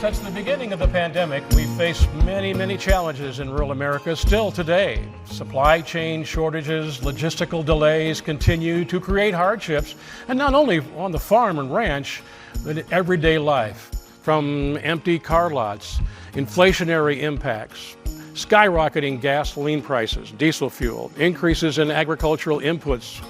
Since the beginning of the pandemic, we've faced many challenges in rural America still today. Supply chain shortages, logistical delays continue to create hardships, and not only on the farm and ranch, but in everyday life. From empty car lots, inflationary impacts, skyrocketing gasoline prices, diesel fuel, increases in agricultural inputs.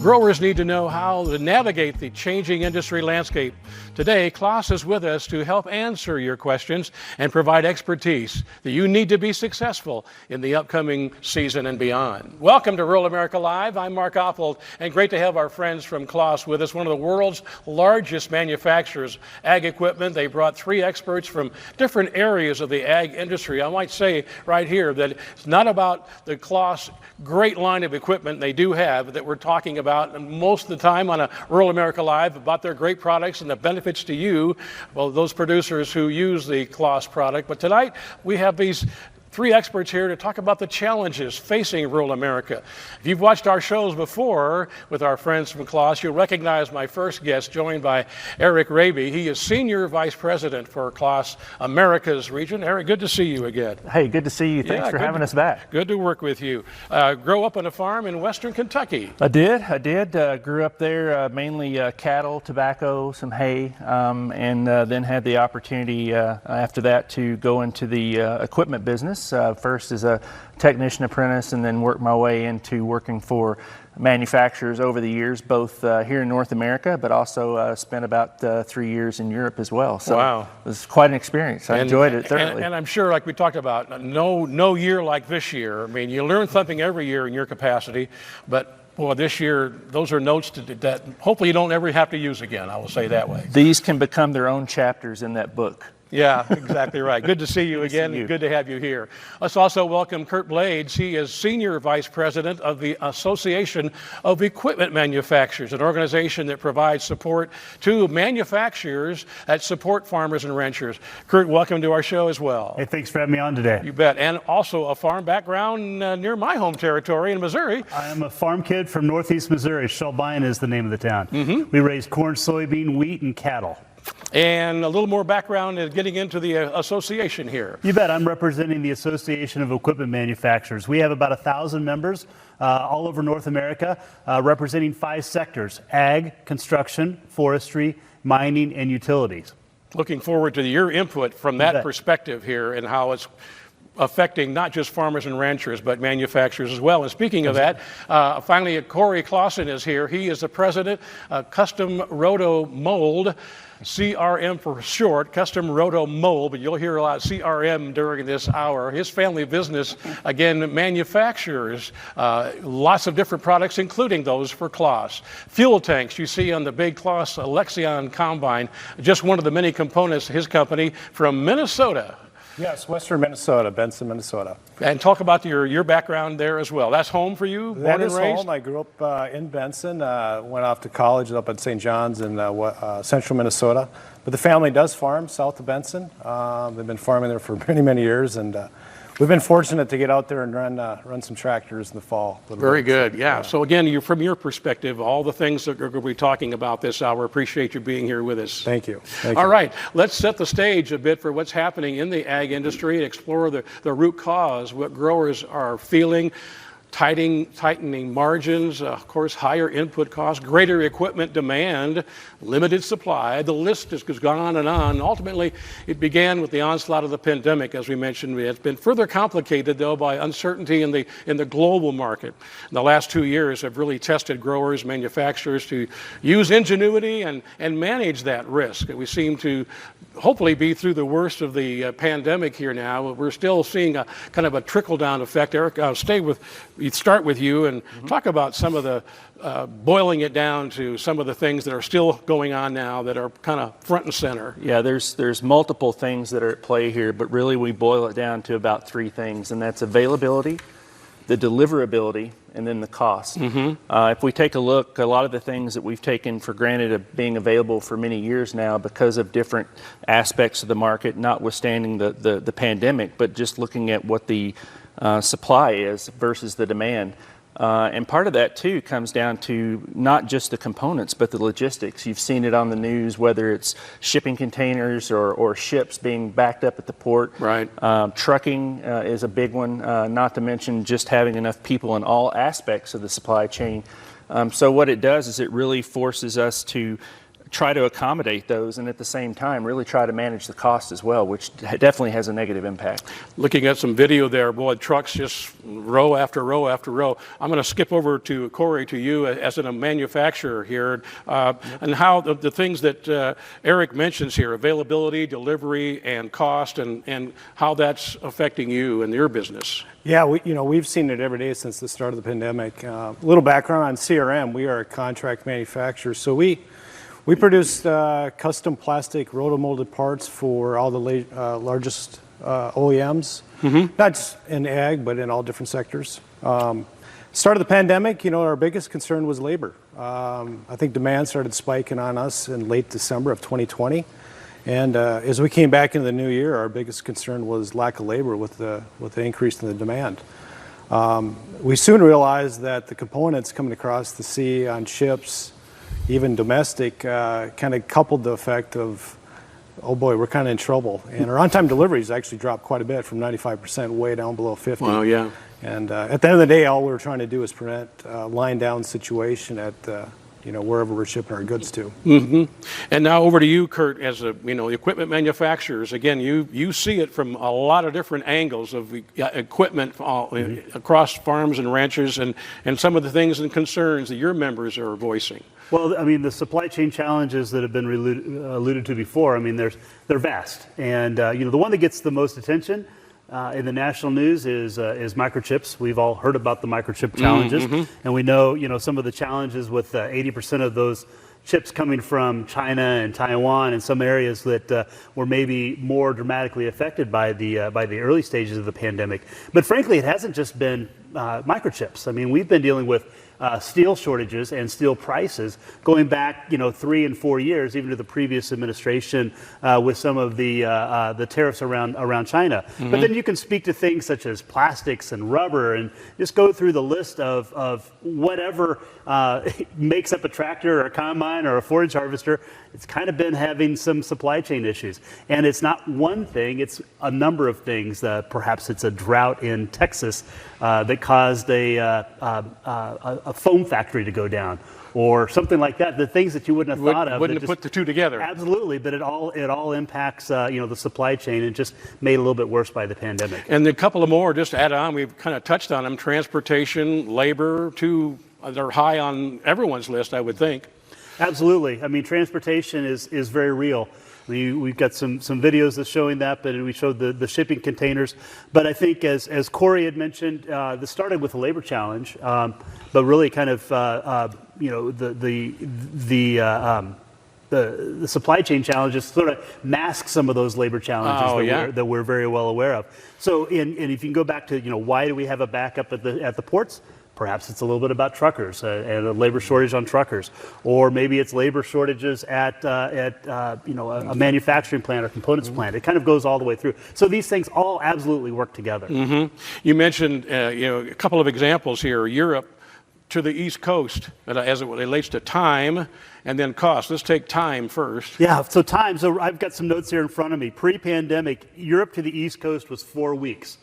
Growers need to know how to navigate the changing industry landscape. Today, CLAAS is with us to help answer your questions and provide expertise that you need to be successful in the upcoming season and beyond. Welcome to Rural America Live. I'm Mark Oppold, and great to have our friends from CLAAS with us, one of the world's largest manufacturers of ag equipment. They brought three experts from different areas of the ag industry. I might say right here that it's not about the CLAAS great line of equipment they do have that we're talking about most of the time on a Rural America Live, about their great products and the benefits to you, well, those producers who use the CLAAS product. But tonight we have these three experts here to talk about the challenges facing rural America. If you've watched our shows before with our friends from CLAAS, you'll recognize my first guest, joined by Eric Raby. He is Senior Vice President for CLAAS Americas region. Eric, good to see you again. Hey, good to see you. Thanks for having us back. Good to work with you. Grow up on a farm in western Kentucky. I did. Grew up there, mainly cattle, tobacco, some hay, and then had the opportunity after that to go into the equipment business. First as a technician apprentice, and then worked my way into working for manufacturers over the years, both here in North America, but also spent about 3 years in Europe as well. So wow. It was quite an experience. I enjoyed it thoroughly. And I'm sure, like we talked about, no year like this year. I mean, you learn something every year in your capacity, but well, this year, those are notes that hopefully you don't ever have to use again, I will say that way. These can become their own chapters in that book. Yeah, exactly right. Good to see you again. Good to have you here. Let's also welcome Kurt Blades. He is Senior Vice President of the Association of Equipment Manufacturers, an organization that provides support to manufacturers that support farmers and ranchers. Kurt, welcome to our show as well. Hey, thanks for having me on today. You bet. And also a farm background near my home territory in Missouri. I am a farm kid from Northeast Missouri. Shelbine is the name of the town. Mm-hmm. We raise corn, soybean, wheat, and cattle. And a little more background in getting into the association here. You bet. I'm representing the Association of Equipment Manufacturers. We have about 1,000 members all over North America, representing 5 sectors: ag, construction, forestry, mining, and utilities. Looking forward to your input from that perspective here and how it's affecting not just farmers and ranchers, but manufacturers as well. And speaking of that, finally, Corey Clausen is here. He is the president of Custom Roto Mold, CRM for short, Custom Roto Mold, but you'll hear a lot of CRM during this hour. His family business, again, manufactures lots of different products, including those for CLAAS. Fuel tanks you see on the big CLAAS Lexion Combine, just one of the many components of his company from Minnesota. Yes, western Minnesota, Benson, Minnesota. And talk about your background there as well. That's home for you, born and raised? That is home. I grew up in Benson, went off to college up at St. John's in central Minnesota. But the family does farm south of Benson. They've been farming there for many years, and we've been fortunate to get out there and run some tractors in the fall. Very good, yeah. So again, from your perspective, all the things that we're going to be talking about this hour, appreciate you being here with us. Thank you. All right, let's set the stage a bit for what's happening in the ag industry and explore the root cause, what growers are feeling. Tightening margins, of course, higher input costs, greater equipment demand, limited supply. The list has gone on and on. Ultimately, it began with the onslaught of the pandemic, as we mentioned. It's been further complicated, though, by uncertainty in the global market. The last 2 years have really tested growers, manufacturers to use ingenuity and manage that risk. We seem to hopefully be through the worst of the pandemic here now. We're still seeing a kind of a trickle-down effect. Eric, I'll start with you and talk about some of the boiling it down to some of the things that are still going on now that are kind of front and center. Yeah, there's multiple things that are at play here, but really we boil it down to about 3 things, and that's availability, the deliverability, and then the cost. If we take a look, a lot of the things that we've taken for granted of being available for many years now because of different aspects of the market, notwithstanding the pandemic, but just looking at what the supply is versus the demand. And part of that, too, comes down to not just the components, but the logistics. You've seen it on the news, whether it's shipping containers or ships being backed up at the port. Right. Trucking is a big one, not to mention just having enough people in all aspects of the supply chain. So what it does is it really forces us to try to accommodate those and at the same time really try to manage the cost as well, which definitely has a negative impact. Looking at some video there, boy, trucks just row after row after row. I'm going to skip over to Corey, to you as a manufacturer here, and how the things that Eric mentions here, availability, delivery, and cost, and how that's affecting you and your business. Yeah, we've seen it every day since the start of the pandemic. A little background on CRM, we are a contract manufacturer, so we produce custom plastic rotomolded parts for all the largest OEMs, not just in ag, but in all different sectors. Start of the pandemic, our biggest concern was labor. I think demand started spiking on us in late December of 2020. And as we came back into the new year, our biggest concern was lack of labor with the increase in the demand. We soon realized that the components coming across the sea on ships, even domestic, kind of coupled the effect of, oh boy, we're kind of in trouble. And our on-time deliveries actually dropped quite a bit from 95% way down below 50. Wow, yeah. And at the end of the day, all we were trying to do is prevent a line down situation at wherever we're shipping our goods to. And now over to you, Kurt, as the equipment manufacturers. Again, you see it from a lot of different angles of equipment across farms and ranches, and some of the things and concerns that your members are voicing. Well, I mean, the supply chain challenges that have been alluded to before, I mean, they're vast. And, the one that gets the most attention in the national news is microchips. We've all heard about the microchip challenges. And we know, some of the challenges with 80% of those chips coming from China and Taiwan and some areas that were maybe more dramatically affected by the early stages of the pandemic. But frankly, it hasn't just been microchips. I mean, we've been dealing with steel shortages and steel prices going back, 3 and 4 years, even to the previous administration with some of the tariffs around China. But then you can speak to things such as plastics and rubber, and just go through the list of whatever makes up a tractor or a combine or a forage harvester. It's kind of been having some supply chain issues, and it's not one thing; it's a number of things. Perhaps it's a drought in Texas that caused a foam factory to go down, or something like that. The things that you wouldn't have thought of. Wouldn't have put the two together. Absolutely, but it all impacts the supply chain, and just made a little bit worse by the pandemic. And a couple of more, just to add on, we've kind of touched on them: transportation, labor. They're high on everyone's list, I would think. Absolutely. I mean, transportation is very real. We've got some videos that's showing that, but we showed the shipping containers. But I think, as Corey had mentioned, this started with a labor challenge, but really kind of the supply chain challenges sort of mask some of those labor challenges that we're very well aware of. So, and if you can go back to why do we have a backup at the ports? Perhaps it's a little bit about truckers and a labor shortage on truckers, or maybe it's labor shortages at a manufacturing plant or components plant. It kind of goes all the way through. So these things all absolutely work together. You mentioned a couple of examples here: Europe to the East Coast as it relates to time, and then cost. Let's take time first. Yeah. So time. So I've got some notes here in front of me. Pre-pandemic, Europe to the East Coast was 4 weeks.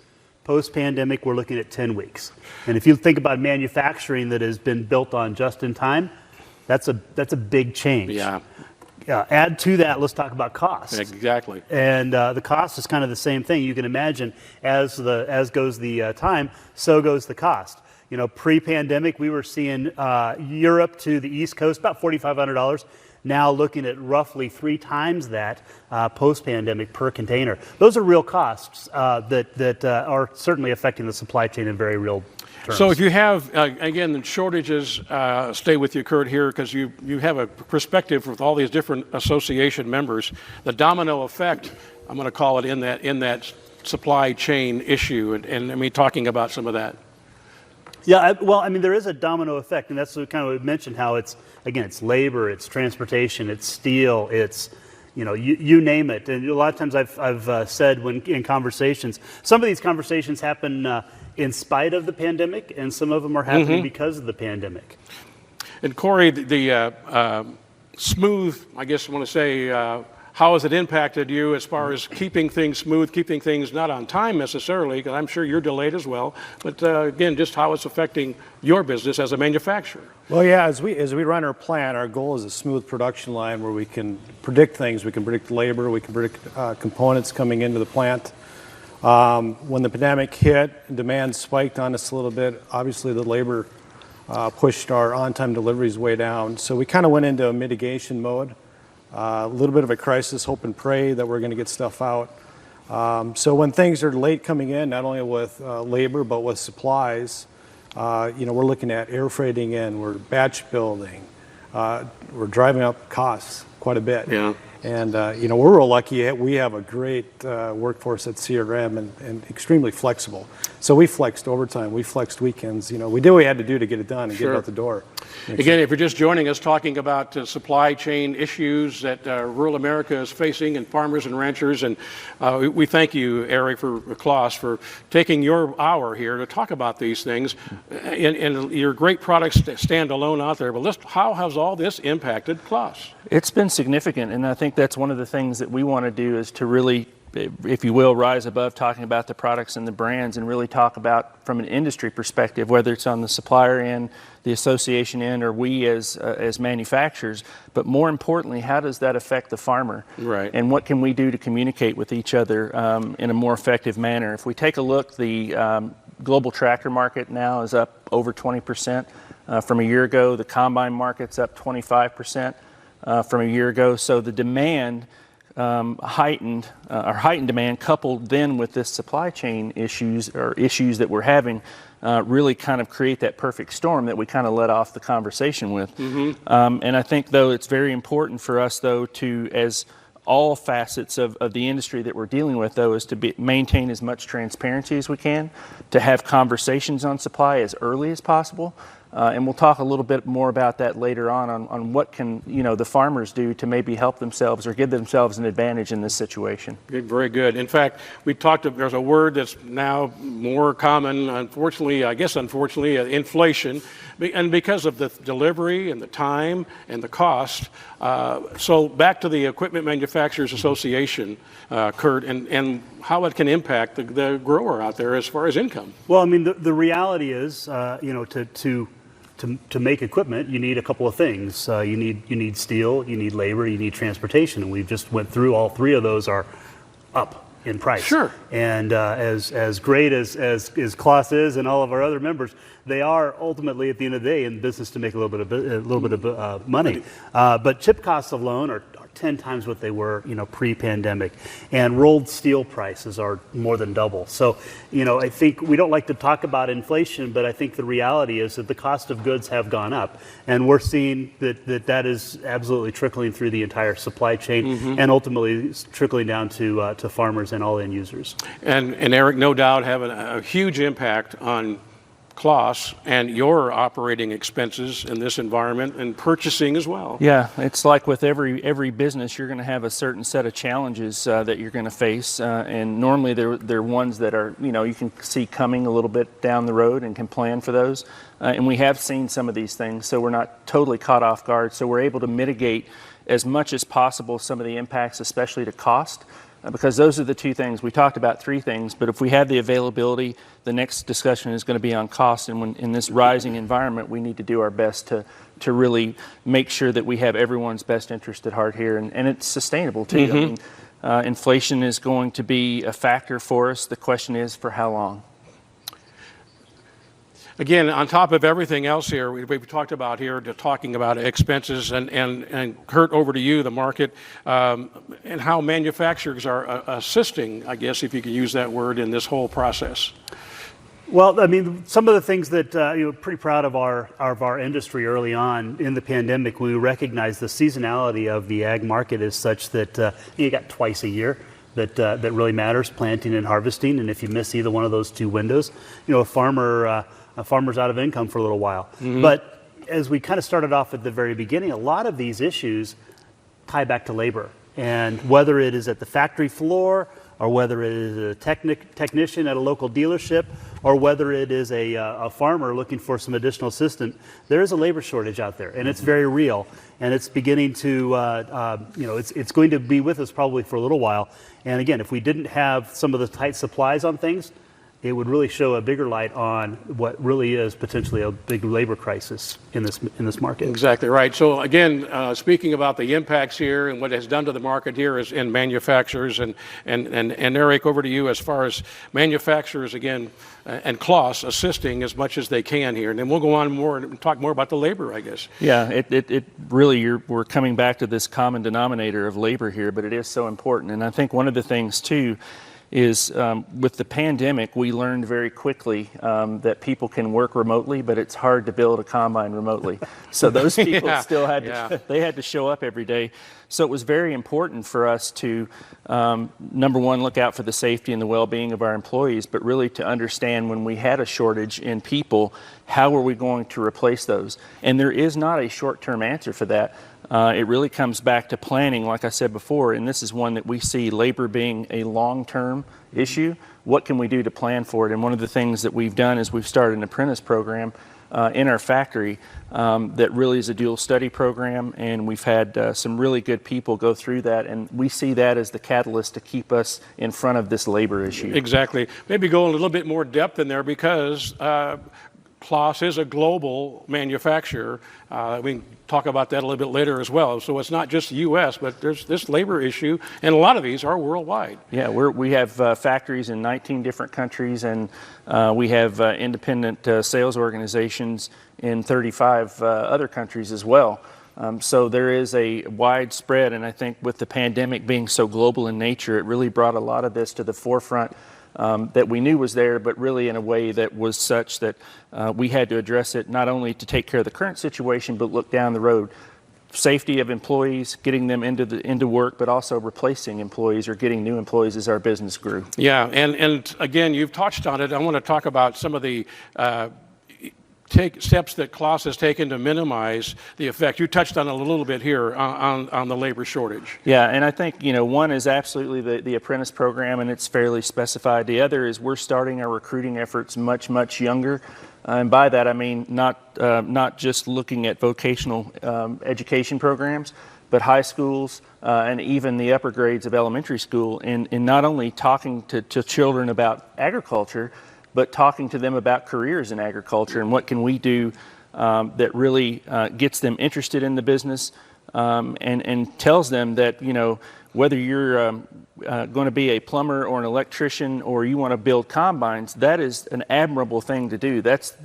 Post-pandemic, we're looking at 10 weeks. And if you think about manufacturing that has been built on just in time, that's a big change. Yeah. Add to that, let's talk about cost. Exactly. And the cost is kind of the same thing. You can imagine as goes the time, so goes the cost. Pre-pandemic, we were seeing Europe to the East Coast about $4,500. Now looking at roughly 3 times that post-pandemic per container. Those are real costs that are certainly affecting the supply chain in very real terms. So if you have, again, shortages, stay with you, Kurt, here, because you have a perspective with all these different association members. The domino effect, I'm going to call it, in that supply chain issue, and I mean, talking about some of that. Yeah, well, I mean, there is a domino effect, and that's kind of what we mentioned, how it's labor, it's transportation, it's steel, it's, you name it. And a lot of times I've said when in conversations, some of these conversations happen, in spite of the pandemic, and some of them are happening because of the pandemic. And Corey, the smooth, I guess I want to say, how has it impacted you as far as keeping things smooth, keeping things not on time necessarily, because I'm sure you're delayed as well, but again, just how it's affecting your business as a manufacturer? Well, yeah, as we run our plant, our goal is a smooth production line where we can predict things. We can predict labor, we can predict components coming into the plant. When the pandemic hit, demand spiked on us a little bit. Obviously, the labor pushed our on-time deliveries way down. So we kind of went into a mitigation mode. A little bit of a crisis, hope and pray that we're going to get stuff out. So when things are late coming in, not only with labor but with supplies, we're looking at air freighting in, we're batch building, we're driving up costs quite a bit. Yeah. And we're real lucky. We have a great workforce at CRM and extremely flexible. So we flexed overtime, we flexed weekends. We did what we had to do to get it done and get it out the door. Again, if you're just joining us, talking about supply chain issues that rural America is facing, and farmers and ranchers, and we thank you, Eric, for CLAAS, for taking your hour here to talk about these things. And your great products stand alone out there, but how has all this impacted CLAAS? It's been significant, and I think that's one of the things that we want to do is to really, if you will, rise above talking about the products and the brands and really talk about from an industry perspective, whether it's on the supplier end, the association end, or we as manufacturers, but more importantly, how does that affect the farmer? Right. And what can we do to communicate with each other in a more effective manner? If we take a look, the global tractor market now is up over 20% from a year ago. The combine market's up 25% from a year ago. So the demand heightened demand, coupled then with this supply chain issues that we're having, really kind of create that perfect storm that we kind of let off the conversation with. And I think, though, it's very important for us, though, to, as all facets of the industry that we're dealing with, though, is to maintain as much transparency as we can, to have conversations on supply as early as possible. And we'll talk a little bit more about that later on what can the farmers do to maybe help themselves or give themselves an advantage in this situation. Very good. In fact, there's a word that's now more common, unfortunately, inflation, and because of the delivery and the time and the cost. So back to the Equipment Manufacturers Association, Kurt, and how it can impact the grower out there as far as income. Well, I mean, the reality is, to make equipment, you need a couple of things. You need steel, you need labor, you need transportation, and we've just went through all three of those are up in price. Sure. And as great as CLAAS is and all of our other members, they are ultimately at the end of the day in business to make a little bit of money. But chip costs alone are 10 times what they were, pre-pandemic, and rolled steel prices are more than double. So, I think we don't like to talk about inflation, but I think the reality is that the cost of goods have gone up, and we're seeing that is absolutely trickling through the entire supply chain, and ultimately trickling down to farmers and all end users. And Eric, no doubt, having a huge impact on CLAAS and your operating expenses in this environment and purchasing as well. Yeah, it's like with every business, you're going to have a certain set of challenges that you're going to face, and normally they're ones that are you can see coming a little bit down the road and can plan for those. And we have seen some of these things, so we're not totally caught off guard. So we're able to mitigate as much as possible some of the impacts, especially to cost. Because those are the two things. We talked about three things, but if we have the availability, the next discussion is going to be on cost. And when in this rising environment, we need to do our best to really make sure that we have everyone's best interest at heart here. And it's sustainable, too. I mean, inflation is going to be a factor for us. The question is, for how long? Again, on top of everything else here, we've talked about here, talking about expenses, and Kurt, over to you, the market, and how manufacturers are assisting, I guess, if you could use that word, in this whole process. Well, I mean, some of the things that pretty proud of our industry early on in the pandemic, we recognized the seasonality of the ag market is such that you got twice a year that really matters, planting and harvesting, and if you miss either one of those two windows, a farmer's out of income for a little while. But as we kind of started off at the very beginning, a lot of these issues tie back to labor. And whether it is at the factory floor or whether it is a technician at a local dealership, or whether it is a farmer looking for some additional assistance, there is a labor shortage out there, and it's very real. And it's beginning to, it's going to be with us probably for a little while. And again, if we didn't have some of the tight supplies on things, it would really show a bigger light on what really is potentially a big labor crisis in this market. Exactly right. So again, speaking about the impacts here and what it has done to the market here is in manufacturers, and Eric, over to you as far as manufacturers again and CLAAS assisting as much as they can here, and then we'll go on more and talk more about the labor, I guess. Yeah, it really, we're coming back to this common denominator of labor here, but it is so important. And I think one of the things too is with the pandemic, we learned very quickly that people can work remotely, but it's hard to build a combine remotely. So those people still had to, they had to show up every day. So it was very important for us to, number one, look out for the safety and the well-being of our employees, but really to understand when we had a shortage in people, how are we going to replace those? And there is not a short-term answer for that. It really comes back to planning, like I said before, and this is one that we see labor being a long-term issue. What can we do to plan for it? And one of the things that we've done is we've started an apprentice program in our factory that really is a dual study program, and we've had some really good people go through that, and we see that as the catalyst to keep us in front of this labor issue. Exactly. Maybe go a little bit more depth in there because CLAAS is a global manufacturer. We can talk about that a little bit later as well. So it's not just the U.S., but there's this labor issue, and a lot of these are worldwide. Yeah, we have factories in 19 different countries, and we have independent sales organizations in 35 other countries as well. So there is a widespread, and I think with the pandemic being so global in nature, it really brought a lot of this to the forefront. That we knew was there, but really in a way that was such that we had to address it not only to take care of the current situation, but look down the road. Safety of employees, getting them into work, but also replacing employees or getting new employees as our business grew. Yeah, and again, you've touched on it. I want to talk about some of the steps that CLAAS has taken to minimize the effect. You touched on it a little bit here on the labor shortage. Yeah, and I think, one is absolutely the apprentice program, and it's fairly specified. The other is we're starting our recruiting efforts much, much younger. And by that, I mean not just looking at vocational education programs, but high schools and even the upper grades of elementary school, in not only talking to children about agriculture, but talking to them about careers in agriculture and what can we do that really gets them interested in the business and tells them that, whether you're going to be a plumber or an electrician or you want to build combines, that is an admirable thing to do. That's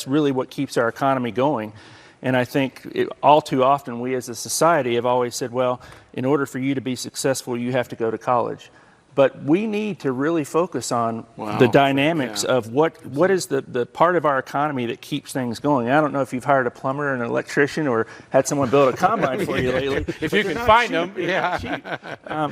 really what keeps our economy going. And I think all too often we as a society have always said, well, in order for you to be successful, you have to go to college. But we need to really focus on the dynamics of what is the part of our economy that keeps things going. I don't know if you've hired a plumber or an electrician or had someone build a combine for you lately. If you can find them,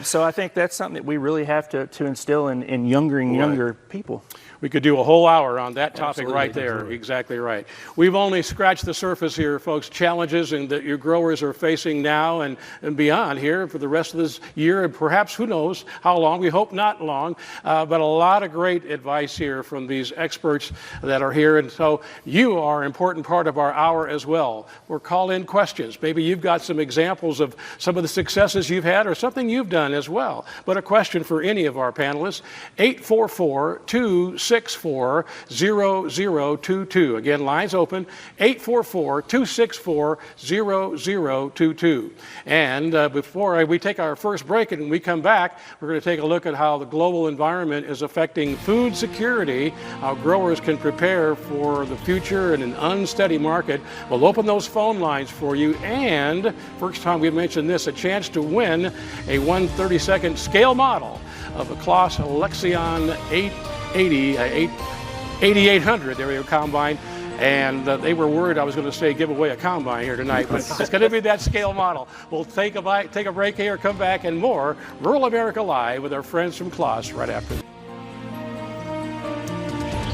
so I think that's something that we really have to instill in younger and younger people. We could do a whole hour on that topic. Absolutely. Right there. Absolutely. Exactly right. We've only scratched the surface here, folks. Challenges and that your growers are facing now and beyond here for the rest of this year, and perhaps who knows how long. We hope not long, but a lot of great advice here from these experts that are here. And so you are an important part of our hour as well. We're call-in questions. Maybe you've got some examples of some of the successes you've had or something you've done as well. But a question for any of our panelists, 844-264-0022. Again, lines open, 844-264-0022. And before we take our first break and we come back, we're going to take a look at how the global environment is affecting food security, how growers can prepare for the future in an unsteady market. We'll open those phone lines for you, and first time we've mentioned this, a chance to win a 1/32 scale model of a CLAAS Lexion 8800, there we go, combine. And they were worried I was going to say give away a combine here tonight, but it's going to be that scale model. We'll take a break here, come back, and more Rural America Live with our friends from CLAAS right after this.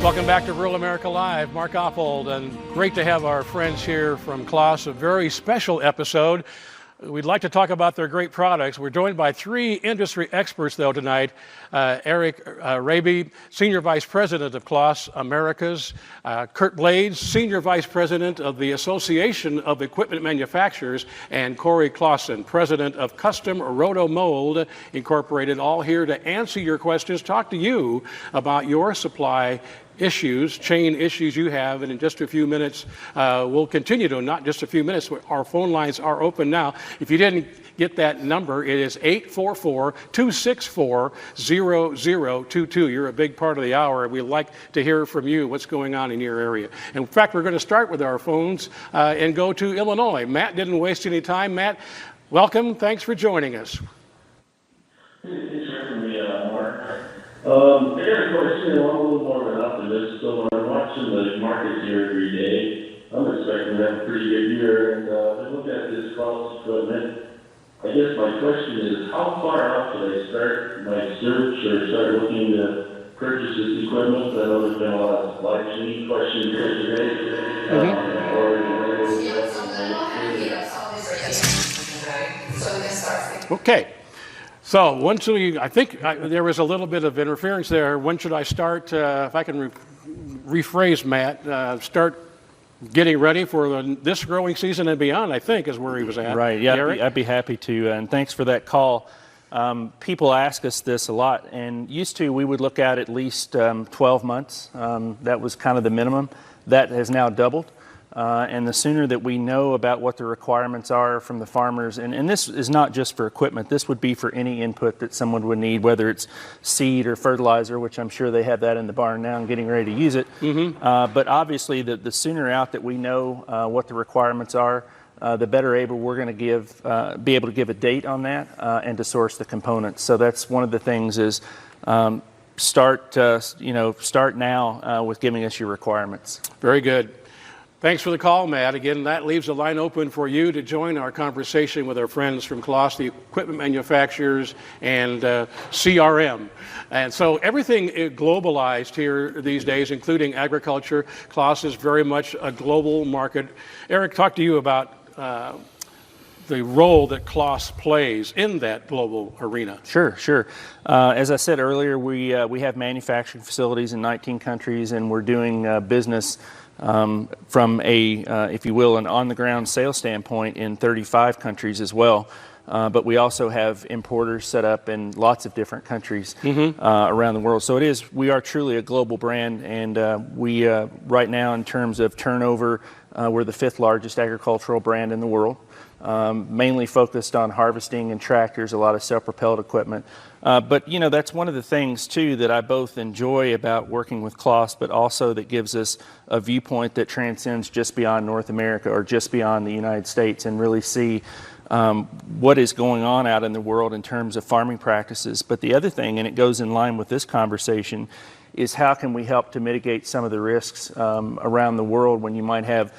Welcome back to Rural America Live. Mark Oppold, and great to have our friends here from CLAAS, a very special episode. We'd like to talk about their great products. We're joined by three industry experts, though, tonight. Eric Raby, Senior Vice President of CLAAS Americas. Kurt Blades, Senior Vice President of the Association of Equipment Manufacturers. And Corey Clausen, President of Custom Roto Mold Incorporated, all here to answer your questions, talk to you about your supply issues, chain issues you have, and in just a few minutes, we'll continue to, not just a few minutes, our phone lines are open now. If you didn't get that number, it is 844-264-0022. You're a big part of the hour. We'd like to hear from you what's going on in your area. In fact, we're going to start with our phones and go to Illinois. Matt didn't waste any time. Matt, welcome. Thanks for joining us. Thanks for having me, Mark. I got a question. I'm a little more of an optimist, so when I'm watching the markets here every day, I'm expecting to have a pretty good year. And I look at this CLAAS equipment. I guess my question is, how far out should I start my search or start looking to purchase this equipment? I know there's been a lot of supply chain questions here today. Okay. So when should we, I think there was a little bit of interference there. When should I start, if I can rephrase, Matt, start getting ready for this growing season and beyond, I think, is where he was at. Right, yeah, Eric? I'd be happy to, and thanks for that call. People ask us this a lot, and used to we would look at least 12 months. That was kind of the minimum. That has now doubled. And the sooner that we know about what the requirements are from the farmers, and this is not just for equipment, this would be for any input that someone would need, whether it's seed or fertilizer, which I'm sure they have that in the barn now and getting ready to use it. But obviously, the sooner out that we know what the requirements are, the better able we're going to be able to give a date on that and to source the components. So that's one of the things is start now with giving us your requirements. Very good. Thanks for the call, Matt. Again, that leaves the line open for you to join our conversation with our friends from CLAAS, the equipment manufacturers, and CRM. And so everything is globalized here these days, including agriculture. CLAAS is very much a global market. Eric, talk to you about the role that CLAAS plays in that global arena. Sure. As I said earlier, we have manufacturing facilities in 19 countries, and we're doing business from a, if you will, an on-the-ground sales standpoint in 35 countries as well. But we also have importers set up in lots of different countries around the world. So we are truly a global brand, and we right now, in terms of turnover, we're the 5th largest agricultural brand in the world. Mainly focused on harvesting and tractors, a lot of self-propelled equipment. But that's one of the things too that I both enjoy about working with CLAAS, but also that gives us a viewpoint that transcends just beyond North America or just beyond the United States, and really see what is going on out in the world in terms of farming practices. But the other thing, and it goes in line with this conversation, is how can we help to mitigate some of the risks around the world when you might have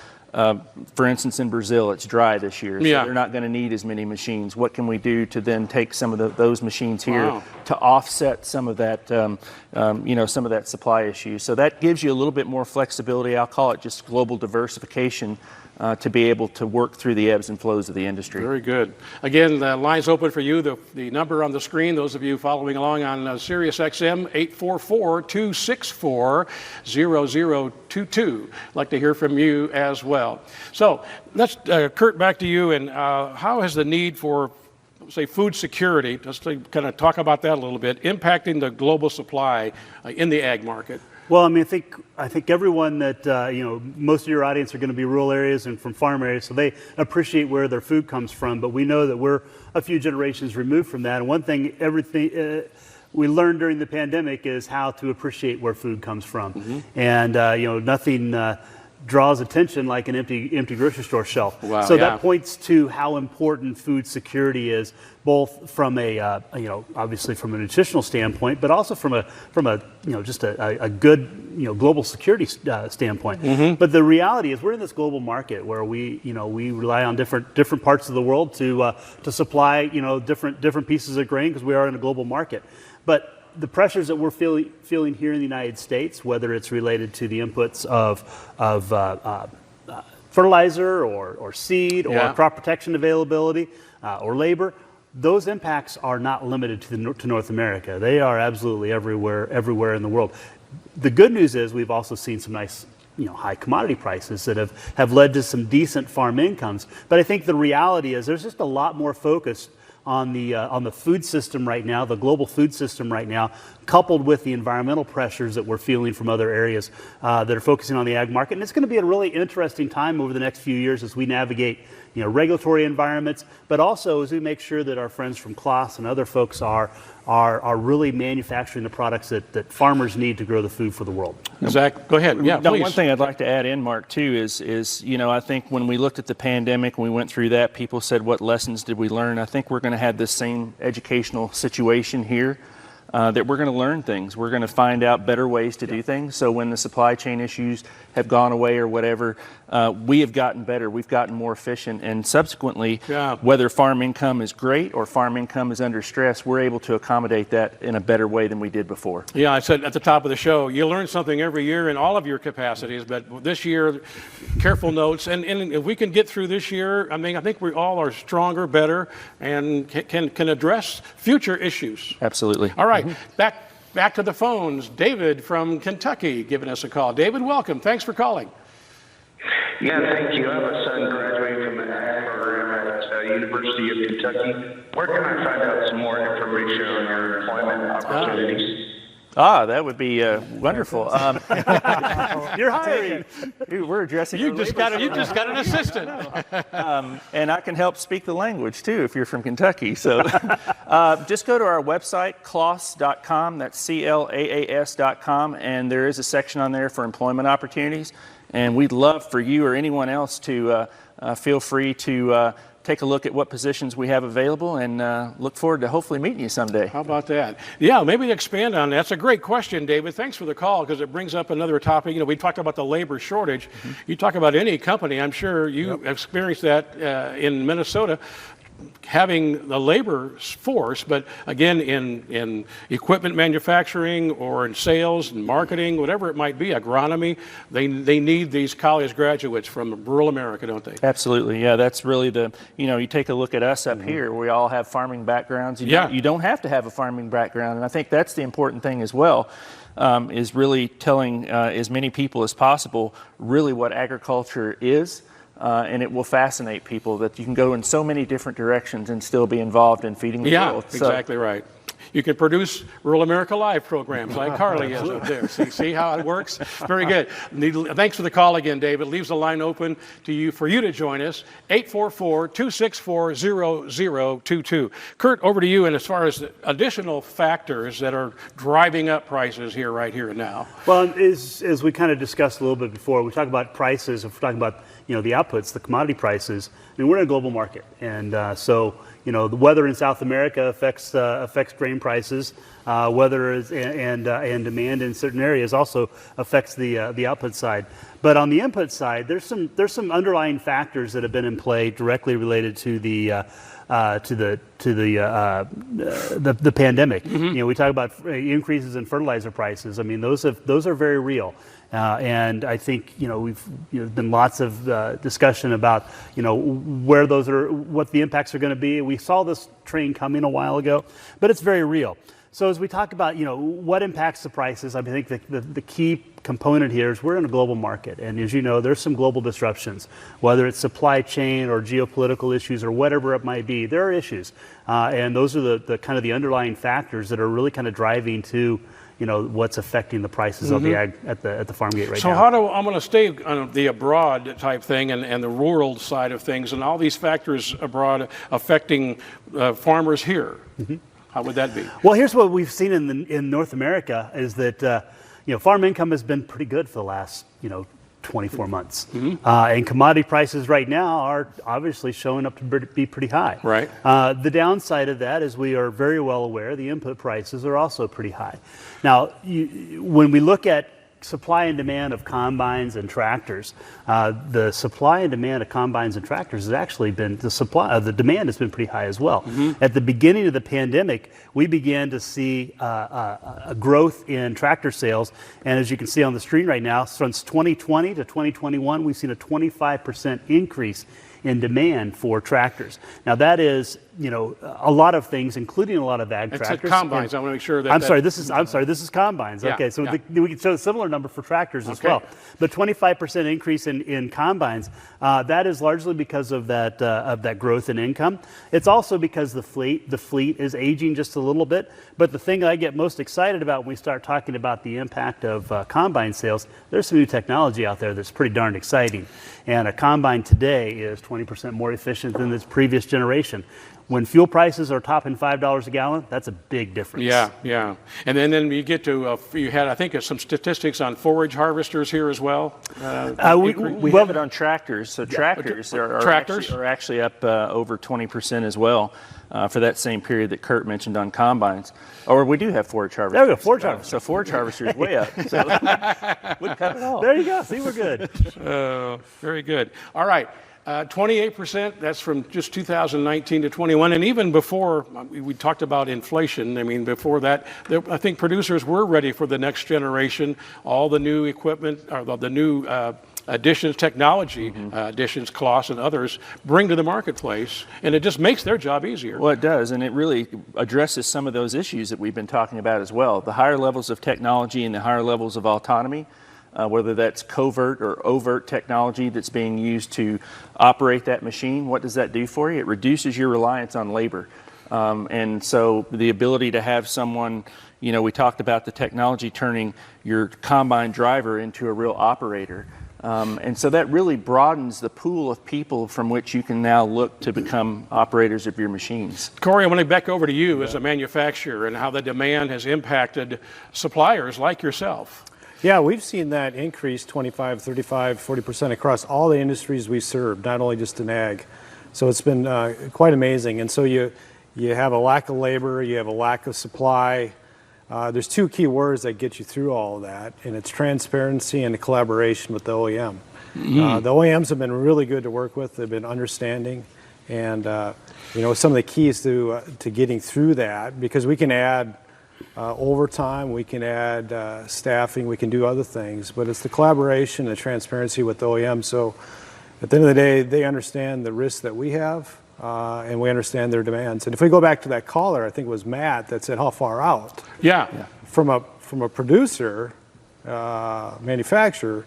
for instance, in Brazil, it's dry this year, so they're not going to need as many machines. What can we do to then take some of those machines here to offset some of that, some of that supply issue? So that gives you a little bit more flexibility. I'll call it just global diversification to be able to work through the ebbs and flows of the industry. Very good. Again, the line's open for you. The number on the screen, those of you following along on Sirius XM, 844-264-0022. I'd like to hear from you as well. So let's, Kurt, back to you. And how has the need for, say, food security, just to kind of talk about that a little bit, impacting the global supply in the ag market? Well, I mean, I think everyone that, most of your audience are going to be rural areas and from farm areas, so they appreciate where their food comes from. But we know that we're a few generations removed from that. And one thing we learned during the pandemic is how to appreciate where food comes from. And, nothing draws attention like an empty grocery store shelf. Wow, so that points to how important food security is, both from a obviously from a nutritional standpoint, but also from a just a good global security standpoint. But the reality is we're in this global market where we rely on different parts of the world to supply different pieces of grain, because we are in a global market. But the pressures that we're feeling here in the United States, whether it's related to the inputs of fertilizer or seed or crop protection availability, or labor, those impacts are not limited to North America. They are absolutely everywhere in the world. The good news is we've also seen some nice, high commodity prices that have led to some decent farm incomes. But I think the reality is there's just a lot more focus on the food system right now, the global food system right now, coupled with the environmental pressures that we're feeling from other areas that are focusing on the ag market. And it's going to be a really interesting time over the next few years as we navigate regulatory environments, but also as we make sure that our friends from CLAAS and other folks are really manufacturing the products that farmers need to grow the food for the world. Zach, go ahead. Yeah, Now, please. one thing I'd like to add in, Mark, too, is I think when we looked at the pandemic and we went through that, people said, what lessons did we learn? I think we're going to have this same educational situation here. That we're going to learn things. We're going to find out better ways to do things. So when the supply chain issues have gone away or whatever, we have gotten better. We've gotten more efficient. And subsequently, whether farm income is great or farm income is under stress, we're able to accommodate that in a better way than we did before. Yeah, I said at the top of the show, you learn something every year in all of your capacities, but this year, careful notes. And if we can get through this year, I think we all are stronger, better, and can address future issues. Absolutely. All right, back to the phones. David from Kentucky giving us a call. David, welcome. Thanks for calling. Yeah, thank you. I have a son graduating from the ag program at University of Kentucky. Where can I find out some more information on your employment opportunities? That would be wonderful. You're hiring. We're addressing. You just got an assistant. And I can help speak the language too if you're from Kentucky. So just go to our website, claas.com. That's CLAAS.com, and there is a section on there for employment opportunities. And we'd love for you or anyone else to feel free to take a look at what positions we have available and look forward to hopefully meeting you someday. How about that? Yeah, maybe expand on that. That's a great question, David. Thanks for the call because it brings up another topic. We talked about the labor shortage. Mm-hmm. You talk about any company, I'm sure you experienced that in Minnesota, having the labor force, but again, in equipment manufacturing or in sales and marketing, whatever it might be, agronomy, they need these college graduates from rural America, don't they? Absolutely, yeah. That's really you take a look at us up here, we all have farming backgrounds. You don't have to have a farming background, and I think that's the important thing as well, is really telling as many people as possible really what agriculture is. And it will fascinate people that you can go in so many different directions and still be involved in feeding the world. Yeah, exactly right. You can produce Rural America Live programs like Carly is up there. See how it works? Very good. Thanks for the call again, David. Leaves the line open for you to join us, 844-264-0022. Kurt, over to you. And as far as additional factors that are driving up prices right here and now. Well, as we kind of discussed a little bit before, we talk about prices. If we're talking about the outputs, the commodity prices, we're in a global market, and so the weather in South America affects grain prices. Weather and demand in certain areas also affects the output side. But on the input side, there's some underlying factors that have been in play directly related to the pandemic. Mm-hmm. We talk about increases in fertilizer prices. Those are very real. And I think we've been lots of discussion about where those are, what the impacts are going to be. We saw this train coming a while ago, but it's very real. So as we talk about what impacts the prices, I think the key component here is we're in a global market, and as you know, there's some global disruptions, whether it's supply chain or geopolitical issues or whatever it might be. There are issues, and those are the kind of the underlying factors that are really kind of driving to what's affecting the prices of the ag at the farm gate right now. So I'm going to stay on the abroad type thing and the rural side of things and all these factors abroad affecting farmers here. Mm-hmm. How would that be? Well, here's what we've seen in North America is that farm income has been pretty good for the last 24 months. Mm-hmm. And commodity prices right now are obviously showing up to be pretty high. Right. The downside of that, as we are very well aware, the input prices are also pretty high. Now, when we look at supply and demand of combines and tractors, the supply and demand of combines and tractors has actually been, the demand has been pretty high as well. Mm-hmm. At the beginning of the pandemic, we began to see a growth in tractor sales, and as you can see on the screen right now, since 2020 to 2021, we've seen a 25% increase in demand for tractors. Now that is, a lot of things, including a lot of ag It's tractors. combines. I want to make sure that. I'm sorry, this is combines. Yeah, Okay, so yeah. we can show a similar number for tractors as Okay. well. But 25% increase in combines, that is largely because of that growth in income. It's also because the fleet is aging just a little bit. But the thing I get most excited about when we start talking about the impact of combine sales, there's some new technology out there that's pretty darn exciting. And a combine today is 20% more efficient than its previous generation. When fuel prices are topping $5 a gallon, that's a big difference. Yeah, yeah. And then you get to, you had, I think, some statistics on forage harvesters here as well. We have it on tractors. So tractors Tractors? are actually up over 20% as well for that same period that Kurt mentioned on combines. Or we do have forage harvesters. There we go, forage harvesters. So forage harvesters way up. So we'd cut it all. There you go. See, we're good. Very good. All right. 28%, that's from just 2019 to 21. And even before, we talked about inflation. I mean, before that, I think producers were ready for the next generation. All the new equipment, or the new additions, technology additions, CLAAS and others bring to the marketplace. And it just makes their job easier. Well, it does. And it really addresses some of those issues that we've been talking about as well. The higher levels of technology and the higher levels of autonomy. Whether that's covert or overt technology that's being used to operate that machine, what does that do for you? It reduces your reliance on labor. And so the ability to have someone, we talked about the technology turning your combine driver into a real operator. And so that really broadens the pool of people from which you can now look to become operators of your machines. Corey, I want to back over to you as a manufacturer and how the demand has impacted suppliers like yourself. Yeah, we've seen that increase 25, 35, 40% across all the industries we serve, not only just in ag. So it's been quite amazing. And so you have a lack of labor, you have a lack of supply. There's two key words that get you through all of that, and it's transparency and collaboration with the OEM. The OEMs have been really good to work with. They've been understanding. And some of the keys to getting through that, because we can add overtime, we can add staffing, we can do other things, but it's the collaboration and the transparency with the OEM. So at the end of the day, they understand the risks that we have, and we understand their demands. And if we go back to that caller, I think it was Matt that said, how far out? Yeah. From a producer, manufacturer,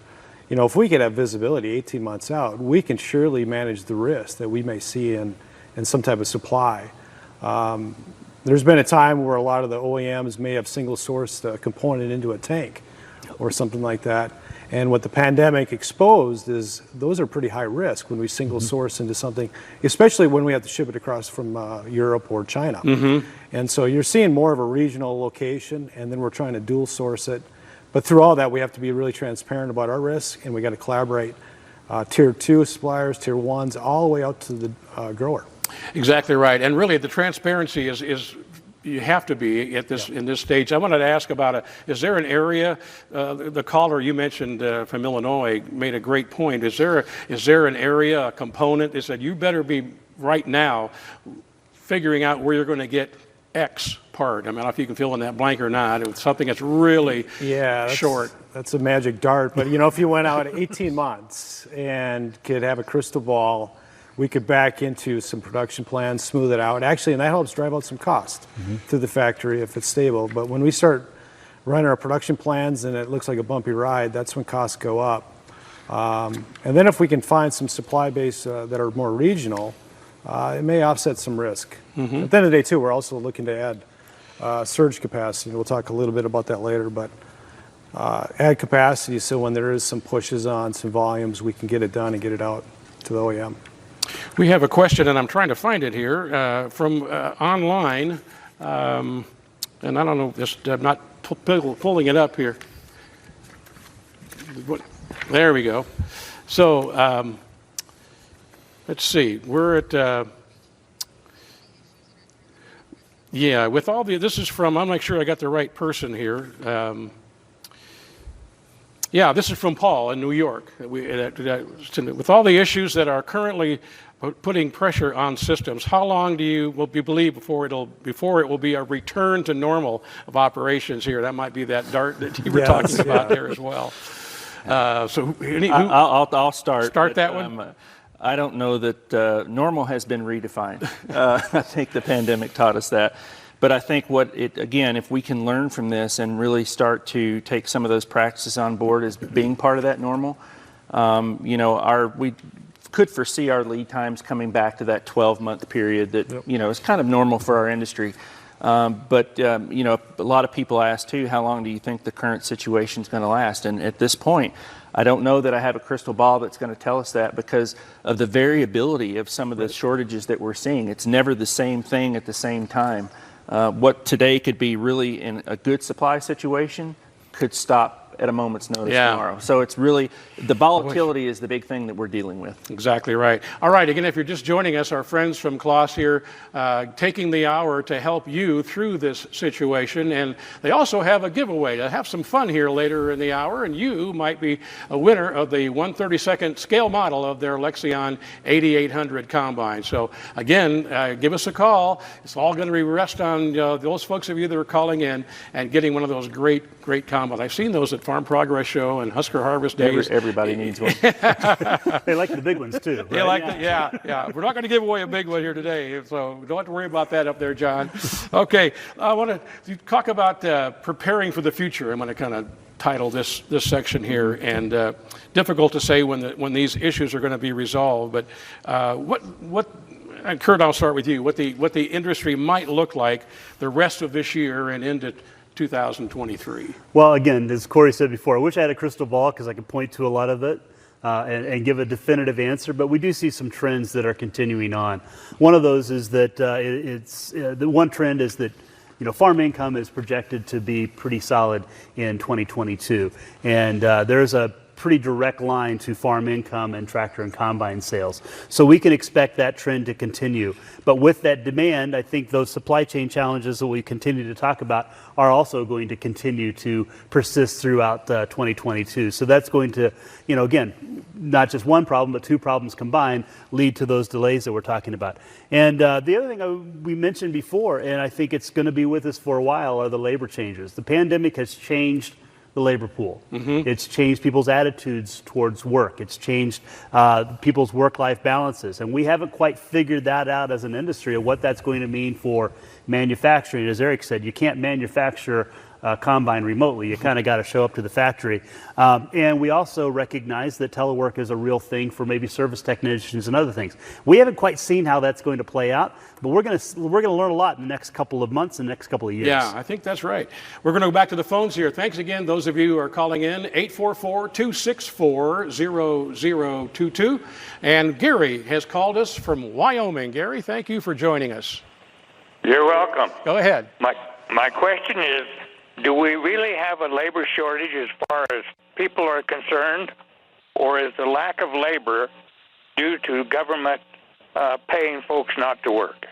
if we could have visibility 18 months out, we can surely manage the risk that we may see in some type of supply. There's been a time where a lot of the OEMs may have single-sourced a component into a tank or something like that. And what the pandemic exposed is those are pretty high risk when we single-source into something, especially when we have to ship it across from Europe or China. And so you're seeing more of a regional location, and then we're trying to dual-source it. But through all that, we have to be really transparent about our risk, and we got to collaborate tier 2 suppliers, tier 1s, all the way out to the grower. Exactly right. And really the transparency is you have to be at this in this stage. I wanted to ask about is there an area, the caller you mentioned from Illinois made a great point. Is there an area, a component that said you better be right now figuring out where you're going to get X part? I mean, I don't know if you can fill in that blank or not. It's something that's really short. That's a magic dart. But if you went out 18 months and could have a crystal ball, we could back into some production plans, smooth it out. Actually, and that helps drive out some cost through the factory if it's stable. But when we start running our production plans and it looks like a bumpy ride, that's when costs go up. And then if we can find some supply base that are more regional, it may offset some risk. At the end of the day, too, we're also looking to add surge capacity. We'll talk a little bit about that later, but add capacity so when there is some pushes on some volumes, we can get it done and get it out to the OEM. We have a question, and I'm trying to find it here, from online, and I don't know, I'm not pulling it up here. There we go. So let's see, we're at, with all this is from, I'm not sure I got the right person here. This is from Paul in New York. With all the issues that are currently putting pressure on systems, how long do you believe before it will be a return to normal of operations here? That might be that dart that you were talking about there as well. I'll start. Start that one. I don't know that normal has been redefined. I think the pandemic taught us that. But I think again, if we can learn from this and really start to take some of those practices on board as being part of that normal, we could foresee our lead times coming back to that 12-month period that, is kind of normal for our industry. But a lot of people ask too, how long do you think the current situation is going to last? And at this point, I don't know that I have a crystal ball that's going to tell us that because of the variability of some of the shortages that we're seeing. It's never the same thing at the same time. What today could be really in a good supply situation could stop at a moment's notice tomorrow. So it's really, the volatility is the big thing that we're dealing with. Exactly right. All right, again, if you're just joining us, our friends from CLAAS here taking the hour to help you through this situation. And they also have a giveaway to have some fun here later in the hour. And you might be a winner of the 1/32nd scale model of their Lexion 8800 combine. So again, give us a call. It's all going to rest on those folks of you that are calling in and getting one of those great combines. I've seen those at Farm Progress Show and Husker Harvest Days. Everybody needs one. They like the big ones too. Right? They like yeah. We're not going to give away a big one here today, so don't have to worry about that up there, John. Okay, I want to talk about preparing for the future. I'm going to kind of title this section here, and difficult to say when these issues are going to be resolved. But and Kurt, I'll start with you. What the industry might look like the rest of this year and into 2023. Well, again, as Corey said before, I wish I had a crystal ball because I could point to a lot of it and give a definitive answer, but we do see some trends that are continuing on. One of those is that the one trend is that farm income is projected to be pretty solid in 2022, and there's a pretty direct line to farm income and tractor and combine sales. So we can expect that trend to continue. But with that demand, I think those supply chain challenges that we continue to talk about are also going to continue to persist throughout 2022. So that's going to, again, not just one problem, but two problems combined lead to those delays that we're talking about. And the other thing we mentioned before, and I think it's going to be with us for a while, are the labor changes. The pandemic has changed the labor pool. It's changed people's attitudes towards work. It's changed people's work-life balances. And we haven't quite figured that out as an industry of what that's going to mean for manufacturing. As Eric said, you can't manufacture combine remotely. You kind of got to show up to the factory. And we also recognize that telework is a real thing for maybe service technicians and other things. We haven't quite seen how that's going to play out, but we're going to learn a lot in the next couple of months and next couple of years. Yeah, I think that's right. We're going to go back to the phones here. Thanks again, those of you who are calling in, 844-264-0022. And Gary has called us from Wyoming. Gary, thank you for joining us. You're welcome. Go ahead. My question is, do we really have a labor shortage as far as people are concerned, or is the lack of labor due to government paying folks not to work?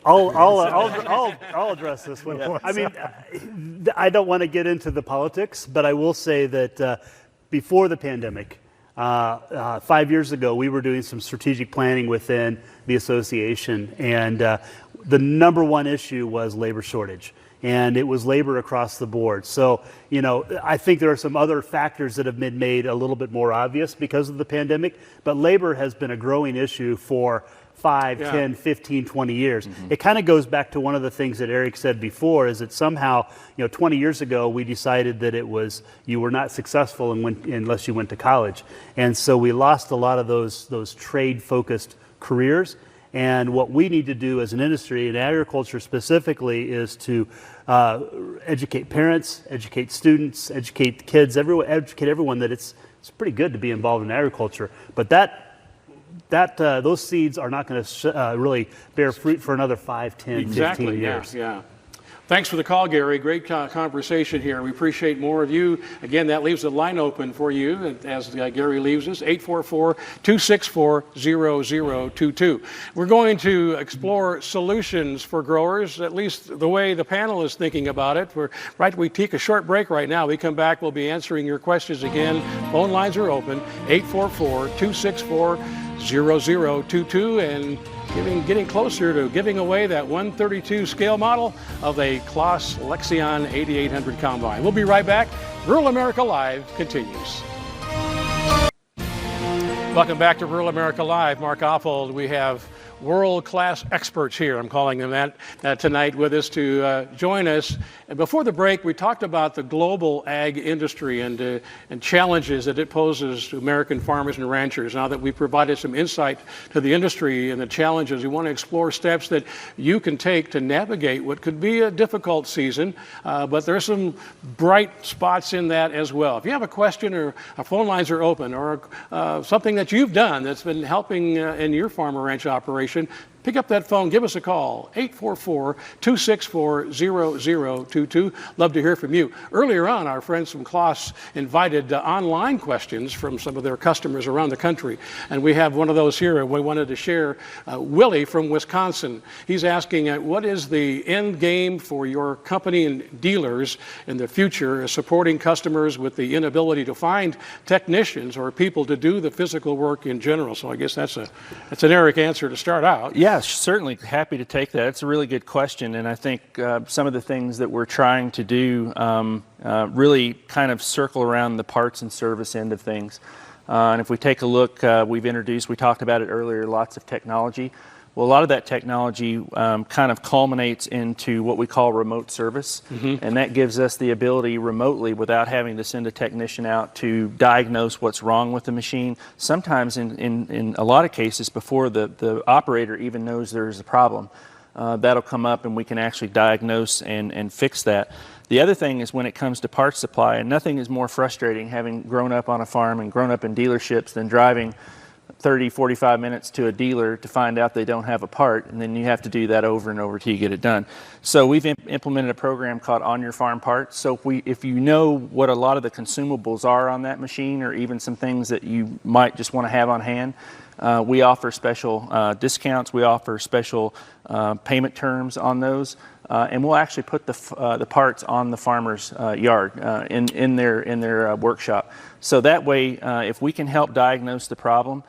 I'll address this one. I mean, I don't want to get into the politics, but I will say that before the pandemic, 5 years ago, we were doing some strategic planning within the association, and the number one issue was labor shortage, and it was labor across the board. So, I think there are some other factors that have been made a little bit more obvious because of the pandemic, but labor has been a growing issue for 5, 10, 15, 20 years. It kind of goes back to one of the things that Eric said before, is that somehow, 20 years ago, we decided that it was, you were not successful unless you went to college. And so we lost a lot of those trade-focused careers. And what we need to do as an industry, in agriculture specifically, is to educate parents, educate students, educate kids, educate everyone that it's pretty good to be involved in agriculture. But those seeds are not going to really bear fruit for another 5, 10, 15 years. Yeah. Thanks for the call, Gary. Great conversation here. We appreciate more of you. Again, that leaves the line open for you as Gary leaves us, 844-264-0022. We're going to explore solutions for growers, at least the way the panel is thinking about it. We take a short break right now. We come back, we'll be answering your questions again. Phone lines are open, 844-264-0022, and getting closer to giving away that 132 scale model of a CLAAS Lexion 8800 combine. We'll be right back. Rural America Live continues. Welcome back to Rural America Live. Mark Oppold. We have world-class experts here, I'm calling them that, tonight with us to join us. And before the break, we talked about the global ag industry and challenges that it poses to American farmers and ranchers. Now that we've provided some insight to the industry and the challenges, we want to explore steps that you can take to navigate what could be a difficult season, but there's some bright spots in that as well. If you have a question, or our phone lines are open, or something that you've done that's been helping in your farm or ranch operation, pick up that phone, give us a call, 844-264-0022. Love to hear from you. Earlier on, our friends from CLAAS invited online questions from some of their customers around the country, and we have one of those here, and we wanted to share. Willie from Wisconsin, he's asking, what is the end game for your company and dealers in the future, supporting customers with the inability to find technicians or people to do the physical work in general? So I guess that's an Eric answer to start out. Yeah, certainly happy to take that. It's a really good question, and I think some of the things that we're trying to do really kind of circle around the parts and service end of things. And if we take a look, we talked about it earlier, lots of technology. Well, a lot of that technology kind of culminates into what we call remote service, and that gives us the ability remotely, without having to send a technician out, to diagnose what's wrong with the machine, sometimes in a lot of cases before the operator even knows there's a problem. That'll come up and we can actually diagnose and fix that. The other thing is, when it comes to parts supply, and nothing is more frustrating, having grown up on a farm and grown up in dealerships, than driving 30, 45 minutes to a dealer to find out they don't have a part, and then you have to do that over and over till you get it done. So we've implemented a program called On Your Farm Parts. So if you know what a lot of the consumables are on that machine, or even some things that you might just want to have on hand, we offer special discounts. We offer special payment terms on those, and we'll actually put the parts on the farmer's yard in their workshop. So that way, if we can help diagnose the problem,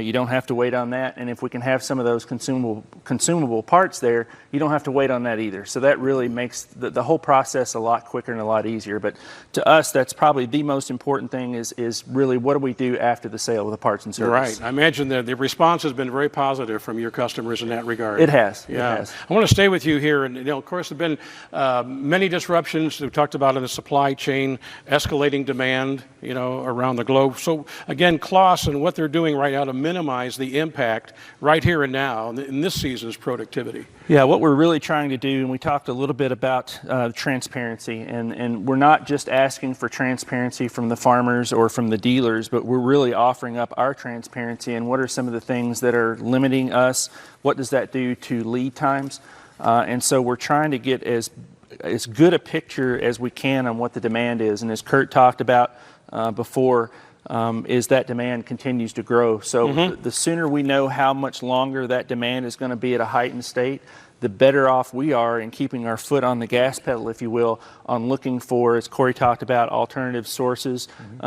you don't have to wait on that, and if we can have some of those consumable parts there, you don't have to wait on that either. So that really makes the whole process a lot quicker and a lot easier. But to us, that's probably the most important thing, is really what do we do after the sale of the parts and service. Right. I imagine that the response has been very positive from your customers in that regard. It has. Yeah. It has. I want to stay with you here, and of course, there have been many disruptions we've talked about in the supply chain, escalating demand, around the globe. So again, CLAAS and what they're doing right now to minimize the impact right here and now in this season's productivity. Yeah, what we're really trying to do, and we talked a little bit about transparency, and we're not just asking for transparency from the farmers or from the dealers, but we're really offering up our transparency and what are some of the things that are limiting us, what does that do to lead times, and so we're trying to get as good a picture as we can on what the demand is, and as Kurt talked about before, is that demand continues to grow. So the sooner we know how much longer that demand is going to be at a heightened state, the better off we are in keeping our foot on the gas pedal, if you will, on looking for, as Corey talked about, alternative sources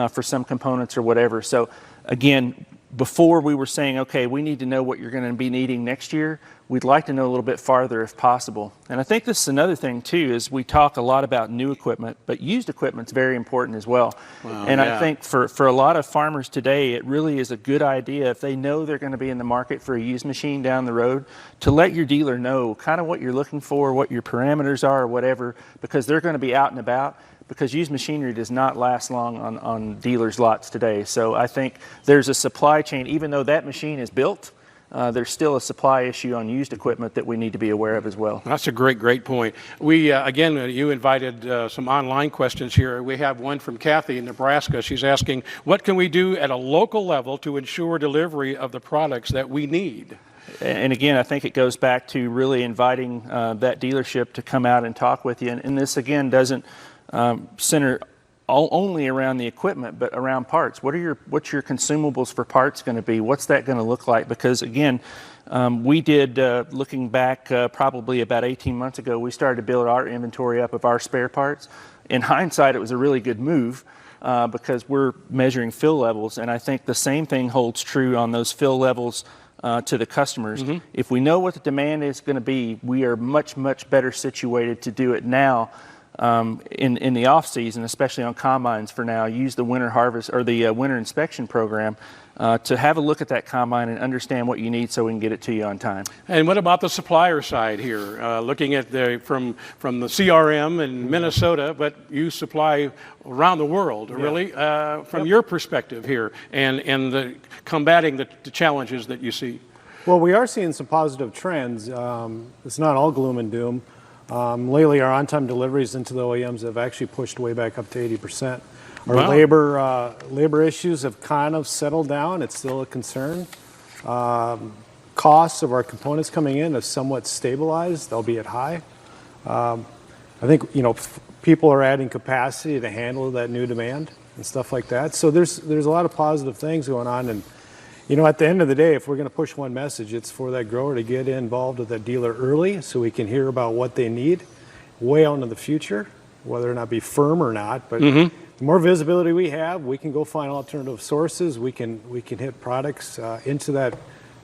for some components or whatever. So again, before we were saying, okay, we need to know what you're going to be needing next year, we'd like to know a little bit farther if possible. And I think this is another thing too, is we talk a lot about new equipment, but used equipment's very important as well. Wow, and yeah. I think for a lot of farmers today, it really is a good idea, if they know they're going to be in the market for a used machine down the road, to let your dealer know kind of what you're looking for, what your parameters are or whatever, because they're going to be out and about. Because used machinery does not last long on dealers' lots today. So I think there's a supply chain, even though that machine is built, there's still a supply issue on used equipment that we need to be aware of as well. That's a great point. We, again, you invited some online questions here. We have one from Kathy in Nebraska. She's asking, what can we do at a local level to ensure delivery of the products that we need? And again, I think it goes back to really inviting that dealership to come out and talk with you. And this, again, doesn't center only around the equipment, but around parts. What's your consumables for parts going to be? What's that going to look like? Because again, we did, looking back probably about 18 months ago, we started to build our inventory up of our spare parts. In hindsight, it was a really good move because we're measuring fill levels, and I think the same thing holds true on those fill levels to the customers. If we know what the demand is going to be, we are much better situated to do it now in the off season, especially on combines for now, use the winter harvest or the winter inspection program to have a look at that combine and understand what you need so we can get it to you on time. And what about the supplier side here? Looking at from the CRM in Minnesota, but you supply around the world, really, from your perspective here, and combating the challenges that you see. Well, we are seeing some positive trends. It's not all gloom and doom. Lately, our on-time deliveries into the OEMs have actually pushed way back up to 80%. Our Wow. labor issues have kind of settled down. It's still a concern. Costs of our components coming in have somewhat stabilized, albeit high. I think people are adding capacity to handle that new demand and stuff like that. So there's a lot of positive things going on. And at the end of the day, if we're going to push one message, it's for that grower to get involved with that dealer early so we can hear about what they need way out into the future, whether or not be firm or not. But the more visibility we have, we can go find alternative sources. We can hit products into that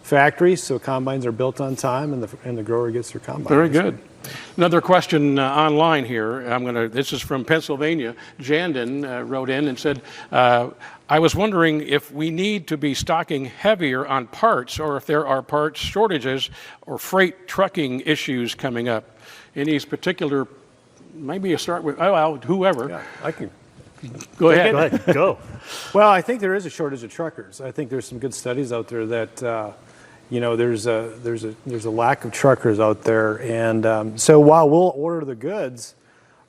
factory so combines are built on time and the grower gets their combine. Very good. Another question online here. This is from Pennsylvania. Jandon wrote in and said, I was wondering if we need to be stocking heavier on parts or if there are parts shortages or freight trucking issues coming up. Any particular, maybe you start with, whoever. Yeah, I can. Go ahead. Go ahead. Go. Well, I think there is a shortage of truckers. I think there's some good studies out there that there's a lack of truckers out there, and so while we'll order the goods,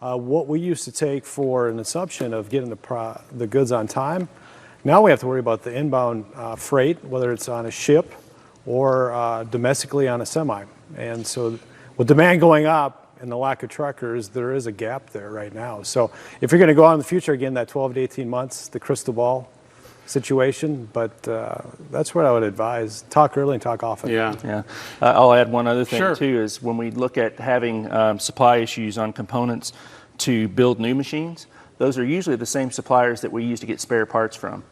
what we used to take for an assumption of getting the goods on time, now we have to worry about the inbound freight, whether it's on a ship or domestically on a semi. And so, with demand going up and the lack of truckers, there is a gap there right now. So if you're going to go out in the future, again, that 12 to 18 months, the crystal ball situation, but that's what I would advise. Talk early and talk often. Yeah. I'll add one other thing, Sure. too, is when we look at having supply issues on components to build new machines, those are usually the same suppliers that we use to get spare parts from.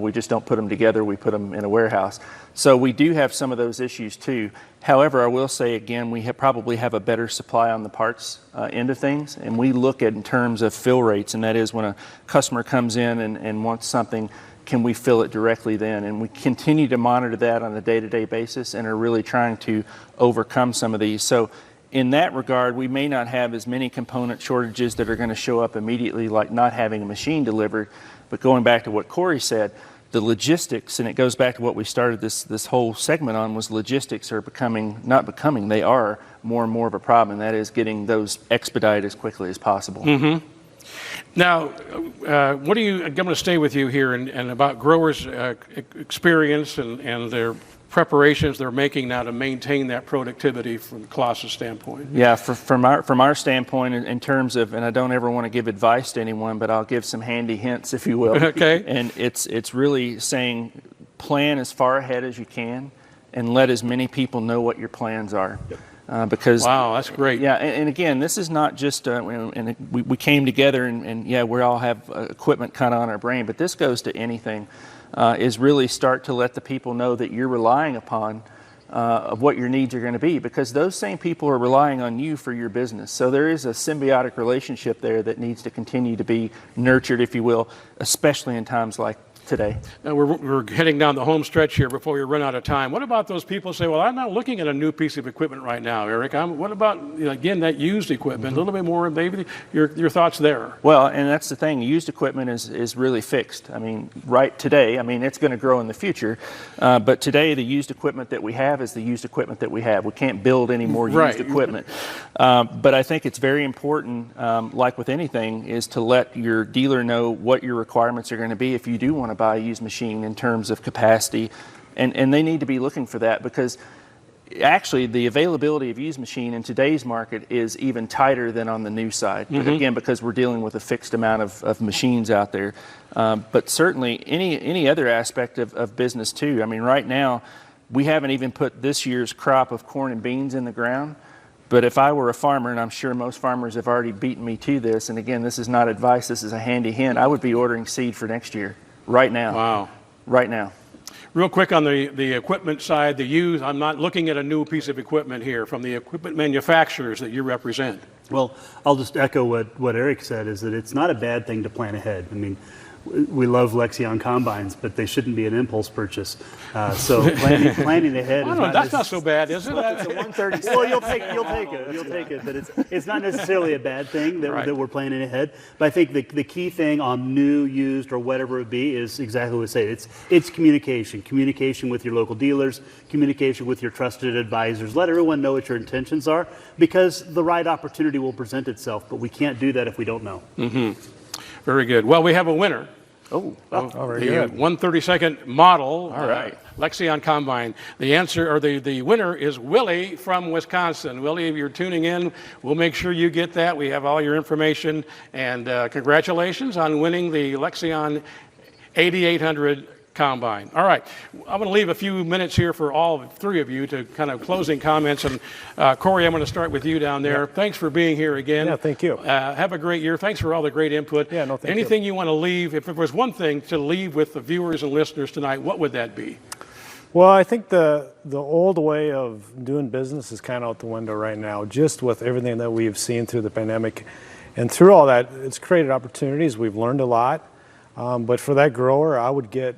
We just don't put them together, we put them in a warehouse. So we do have some of those issues too. However, I will say again, we probably have a better supply on the parts end of things, and we look at in terms of fill rates, and that is when a customer comes in and wants something, can we fill it directly then? And we continue to monitor that on a day-to-day basis and are really trying to overcome some of these. So in that regard, we may not have as many component shortages that are going to show up immediately, like not having a machine delivered. But going back to what Corey said, the logistics, and it goes back to what we started this whole segment on, was logistics are they are more and more of a problem, and that is getting those expedited as quickly as possible. Mm-hmm. Now, I'm going to stay with you here and about growers' experience and their preparations they're making now to maintain that productivity from CLAAS's standpoint. Yeah, from our standpoint in terms of, and I don't ever want to give advice to anyone, but I'll give some handy hints, if you will. Okay. And it's really saying plan as far ahead as you can and let as many people know what your plans are. Because wow, that's great. Yeah, and again, this is not just we came together and yeah, we all have equipment kind of on our brain, but this goes to anything. Is really start to let the people know that you're relying upon of what your needs are going to be, because those same people are relying on you for your business. So there is a symbiotic relationship there that needs to continue to be nurtured, if you will, especially in times like today. Now we're heading down the home stretch here before we run out of time. What about those people who say, well, I'm not looking at a new piece of equipment right now, Eric. What about, again, that used equipment? A little bit more, maybe your thoughts there. Well, and that's the thing. Used equipment is really fixed. I mean, right today, it's going to grow in the future. But today, the used equipment that we have is the used equipment that we have. We can't build any more used equipment. But I think it's very important, like with anything, is to let your dealer know what your requirements are going to be if you do want to buy a used machine in terms of capacity, and they need to be looking for that, because actually the availability of used machine in today's market is even tighter than on the new side. Mm-hmm. Again, because we're dealing with a fixed amount of machines out there. But certainly any other aspect of business too. Right now we haven't even put this year's crop of corn and beans in the ground. But if I were a farmer, and I'm sure most farmers have already beaten me to this, and again, this is not advice, this is a handy hint, I would be ordering seed for next year. Right now. Wow. Right now. Real quick on the equipment side, the used, I'm not looking at a new piece of equipment here from the equipment manufacturers that you represent. Well, I'll just echo what Eric said, is that it's not a bad thing to plan ahead. I mean, we love Lexion combines, but they shouldn't be an impulse purchase. So planning ahead is that's not so bad, is it? It's a 130. Well, you'll take it. But it's not necessarily a bad thing that we're planning ahead. But I think the key thing on new, used, or whatever it be is exactly what I say. It's communication with your local dealers, communication with your trusted advisors. Let everyone know what your intentions are, because the right opportunity will present itself. But we can't do that if we don't know. Mm-hmm. Very good. Well, we have a winner. Very good. 132nd model. All right. Lexion Combine. The answer, or the winner, is Willie from Wisconsin. Willie, if you're tuning in, we'll make sure you get that. We have all your information. And congratulations on winning the Lexion 8800 Combine. All right. I'm going to leave a few minutes here for all three of you to kind of closing comments. And Corey, I'm going to start with you down there. Yeah. Thanks for being here again. Yeah, thank you. Have a great year. Thanks for all the great input. Yeah, no, thank Anything you want to leave, if there was one thing to leave with the viewers and listeners tonight, what would that be? Well, I think the old way of doing business is kind of out the window right now, just with everything that we've seen through the pandemic. And through all that, it's created opportunities. We've learned a lot. But for that grower, I would get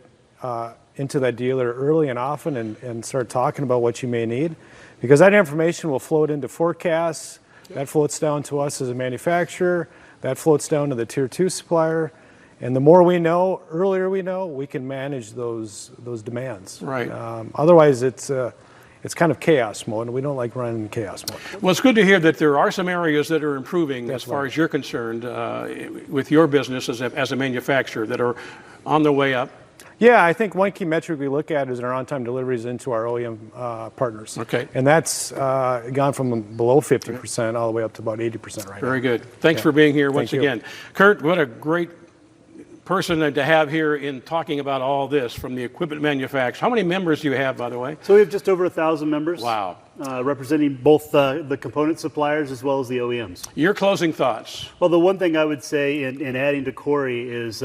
into that dealer early and often and start talking about what you may need, because that information will float into forecasts. That floats down to us as a manufacturer. That floats down to the tier 2 supplier. And the more we know, earlier we know, we can manage those demands. Right. Otherwise, it's kind of chaos mode, and we don't like running in chaos mode. Well, it's good to hear that there are some areas that are improving as far as you're concerned with your business as a manufacturer that are on the way up. Yeah, I think one key metric we look at is our on-time deliveries into our OEM partners. Okay. And that's gone from below 50% all the way up to about 80% right now. Very good. Thanks for being here once again. Kurt, what a great person to have here in talking about all this from the equipment manufacturers. How many members do you have, by the way? So we have just over 1,000 members. Wow. Representing both the component suppliers as well as the OEMs. Your closing thoughts? Well, the one thing I would say in adding to Corey is,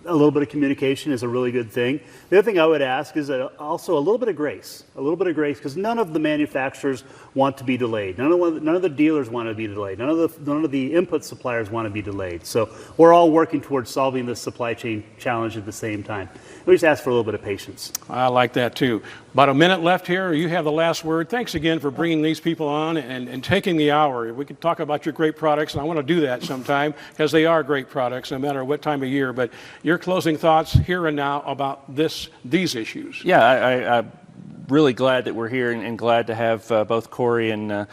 a little bit of communication is a really good thing. The other thing I would ask is also a little bit of grace, because none of the manufacturers want to be delayed. None of the dealers want to be delayed. None of the input suppliers want to be delayed. So we're all working towards solving this supply chain challenge at the same time. We just ask for a little bit of patience. I like that too. About a minute left here. You have the last word. Thanks again for bringing these people on and taking the hour. We could talk about your great products, and I want to do that sometime because they are great products no matter what time of year. But your closing thoughts here and now about these issues. Yeah, I'm really glad that we're here and glad to have both Corey and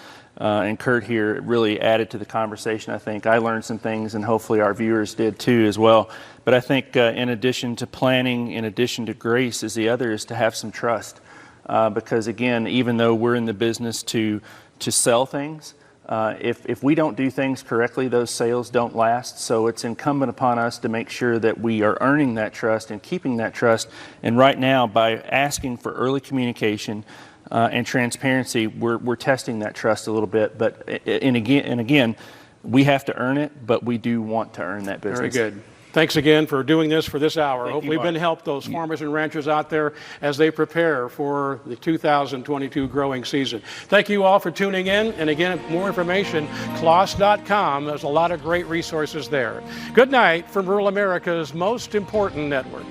Kurt here really added to the conversation. I think I learned some things, and hopefully our viewers did too as well. But I think in addition to planning, in addition to grace, is the other is to have some trust. Because again, even though we're in the business to sell things, if we don't do things correctly, those sales don't last. So it's incumbent upon us to make sure that we are earning that trust and keeping that trust. And right now, by asking for early communication and transparency, we're testing that trust a little bit. But again, we have to earn it, but we do want to earn that business. Very good. Thanks again for doing this for this hour. Hopefully Mark. we've been helped those farmers and ranchers out there as they prepare for the 2022 growing season. Thank you all for tuning in. And again, more information, CLAAS.com. There's a lot of great resources there. Good night from rural America's most important network.